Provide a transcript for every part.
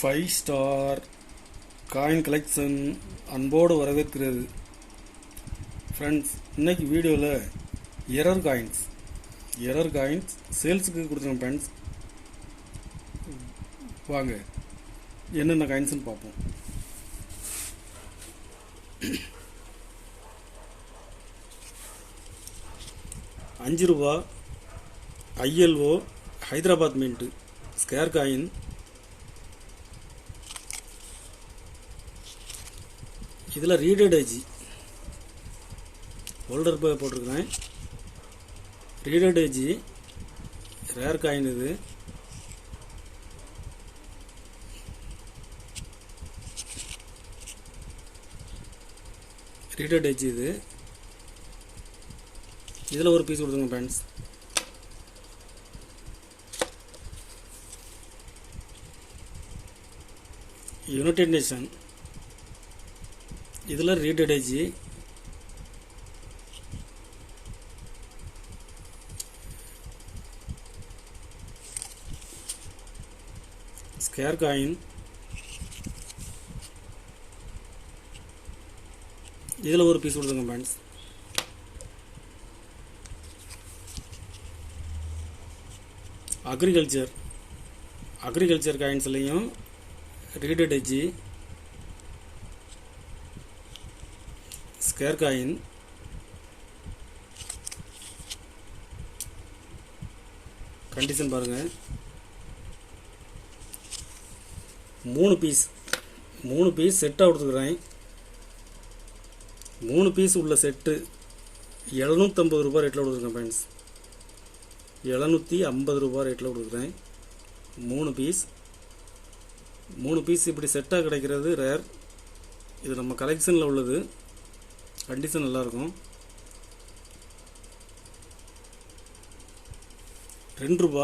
Five star coin collection அன்போடு வரவேற்கிறது. Friends, இன்னைக்கு வீடியோவில் எரர் காயின்ஸ் சேல்ஸுக்கு கொடுத்துருக்கோம். ஃப்ரெண்ட்ஸ், வாங்க என்னென்ன காயின்ஸ்னு பார்ப்போம். ₹5 ILO Hyderabad mint square coin. இதில் ரீடட் ஏஜ் ஹோல்டர் போட்டிருக்கிறேன். Reeded edge rare coin. இது ரீடட் ஏஜ். இதில் ஒரு பீஸ் கொடுத்துருங்க ஃப்ரெண்ட்ஸ். United nation. இதில் ரீடட் ஏஜ். Square coin. இதில் ஒரு பீஸ் கொடுத்துருங்க ஃப்ரெண்ட்ஸ். அக்ரிகல்ச்சர் காயின்ஸ்லையும் reeded edge square coin. Condition பாருங்கள். 3 பீஸ் செட்டாக கொடுத்துக்கிறேன். 3 பீஸ் உள்ள செட்டு ₹750 ரேட்டில் கொடுத்துருக்கேன் ஃப்ரெண்ட்ஸ். ₹750 ரேட்டில் கொடுக்குறேன். 3 பீஸ் இப்படி செட்டாக கிடைக்கிறது ரேர். இது நம்ம கலெக்ஷனில் உள்ளது. கண்டிஷன் நல்லாயிருக்கும். ₹2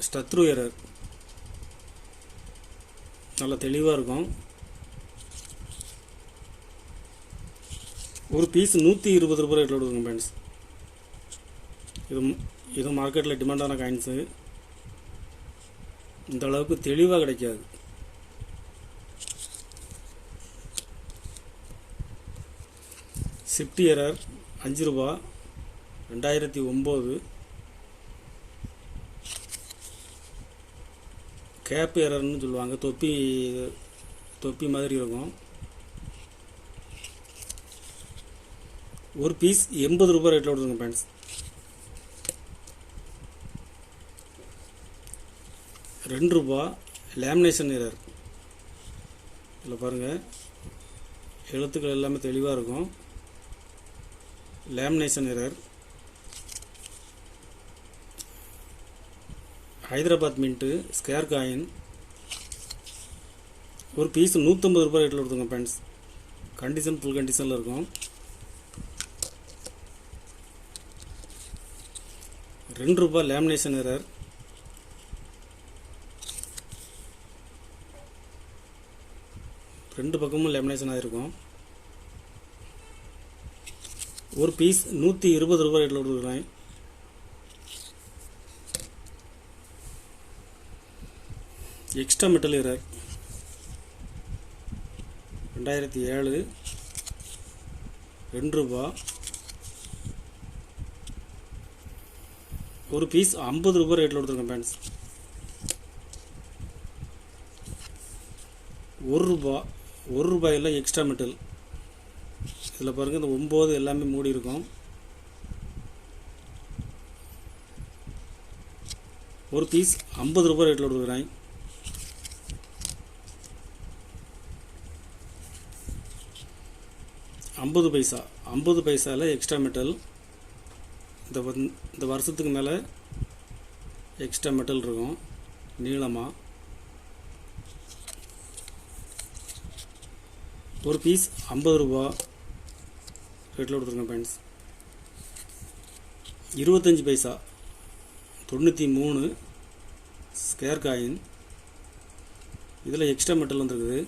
ஸ்டத்ரு எரர் நல்லா தெளிவாக இருக்கும். ஒரு பீஸ் ₹120 ரேட்டில் கொடுக்குங்க ஃப்ரெண்ட்ஸ். இது மார்க்கெட்டில் டிமாண்டான காயின்ஸு. இந்த அளவுக்கு தெளிவாக கிடைக்காது. Shift error ₹5 2009. கேப் எரர்னு சொல்லுவாங்க. தொப்பி மாதிரி இருக்கும். ஒரு பீஸ் ₹80 ரேட்டில் கொடுத்துருங்க ஃப்ரெண்ட்ஸ். ₹2 lamination error. இதில் பாருங்கள், எழுத்துக்கள் எல்லாமே தெளிவாக இருக்கும். Lamination error. Hyderabad mint square coin. ஒரு பீஸ் ₹150 ரேட்டில் கொடுத்துங்க ஃப்ரெண்ட்ஸ். கண்டிஷன் ஃபுல் கண்டிஷனில் இருக்கும். ₹2 லேமினேஷன் எரர். ரெண்டு பக்கமும் லேமினேஷன் ஆகிருக்கும். ஒரு பீஸ் ₹120 ரேட்டில் கொடுக்குறேன். Extra metal error 2007. ₹2. ஒரு பீஸ் ₹50 ரேட்டில் கொடுத்துருக்கேன் ஃப்ரெண்ட்ஸ். ₹1 extra metal. இதில் பாருங்கள், இந்த 9 எல்லாமே மூடி இருக்கும். ஒரு பீஸ் ₹50 ரேட்டில் கொடுக்குறேன். $50 பைசாவில் எக்ஸ்ட்ரா மெட்டல். இந்த வருஷத்துக்கு மேலே எக்ஸ்ட்ரா மெட்டல் இருக்கும் நீளமாக. ஒரு பீஸ் ₹50 ரேட்டில் கொடுத்துருங்க ஃப்ரெண்ட்ஸ். 25 பைசா 93 ஸ்கேர் காயின். இதில் எக்ஸ்ட்ரா மெட்டல் வந்துருக்குது.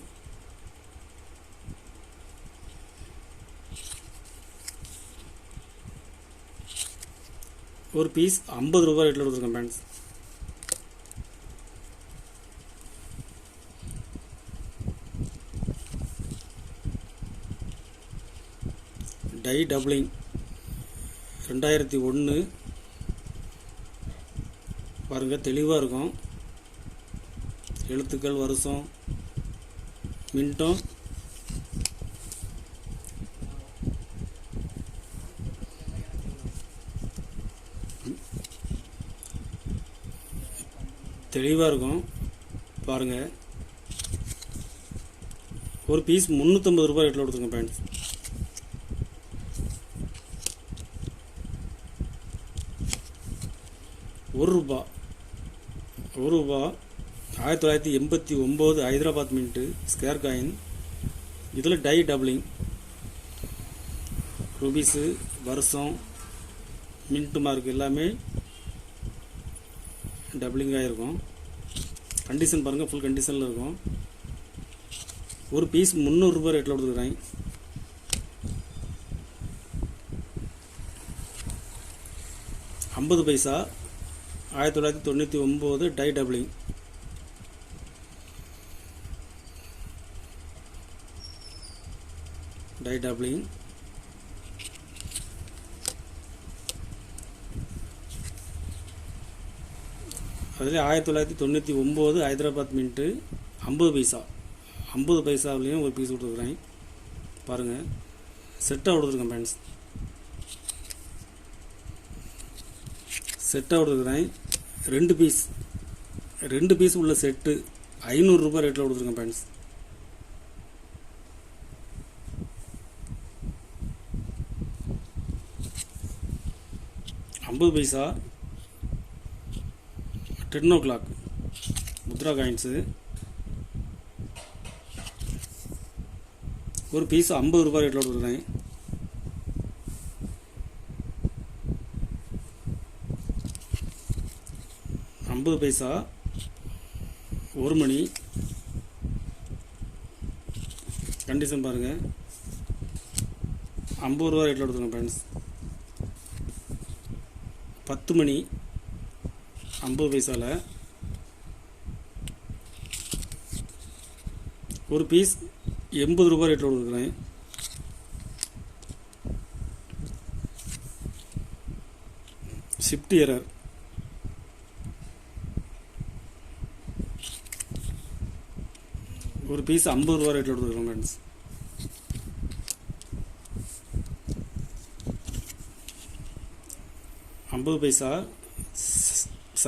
ஒரு பீஸ் ₹50 ரேட்டில் கொடுத்துருக்கேன் ஃப்ரெண்ட்ஸ். டை டபுளிங் 2001 பாருங்கள், தெளிவாக இருக்கும். எழுத்துக்கள், வருஷம், மின்ட்டும் தெளிவாக இருக்கும். பாருங்கள், ஒரு பீஸ் 350 ரூபாய் ரேட்டில் கொடுத்துருங்க friends. ₹1 1989 Hyderabad mint square coin. இதில் டை டபுளிங், ருபீஸு, வருஷம், மின்ட்டு மார்க் எல்லாமே டபுளிங்காக இருக்கும். கண்டிஷன் பாருங்கள், ஃபுல் கண்டிஷனில் இருக்கும். ஒரு பீஸ் 300 ரூபாய் ரேட்டில் கொடுத்துருக்குறேன். $50 1999 டை டபுளிங். டை டபுளிங் அதில் 1999 ஹைதராபாத் மின்ட்டு $50 பைசாவிலையும் ஒரு பீஸ் கொடுத்துருக்குறேன். பாருங்கள், செட்டாக கொடுத்துருக்கேன் ஃப்ரெண்ட்ஸ். செட்டாக கொடுத்துருக்குறேன். 2 பீஸ் உள்ள செட்டு 500 ரூபாய் ரேட்டில் கொடுத்துருக்கேன் ஃப்ரெண்ட்ஸ். $50 10 o'clock Mudra coins. ஒரு பீஸ் 50 ரூபாய் ரேட்டில் கொடுத்துருக்கேன். $50 1 மணி. கண்டிஷன் பாருங்கள், 50 ரூபாய் ரேட்டில் கொடுத்துருங்க ஃப்ரெண்ட்ஸ். 10 மணி $50 ஒரு பீஸ் 80 ரூபாய் ரேட்டில் கொடுக்குறேன். Shift error. ஒரு பீஸ் 50 ரூபாய் ரேட்டில் கொடுக்குறோம் ஃப்ரெண்ட்ஸ். $50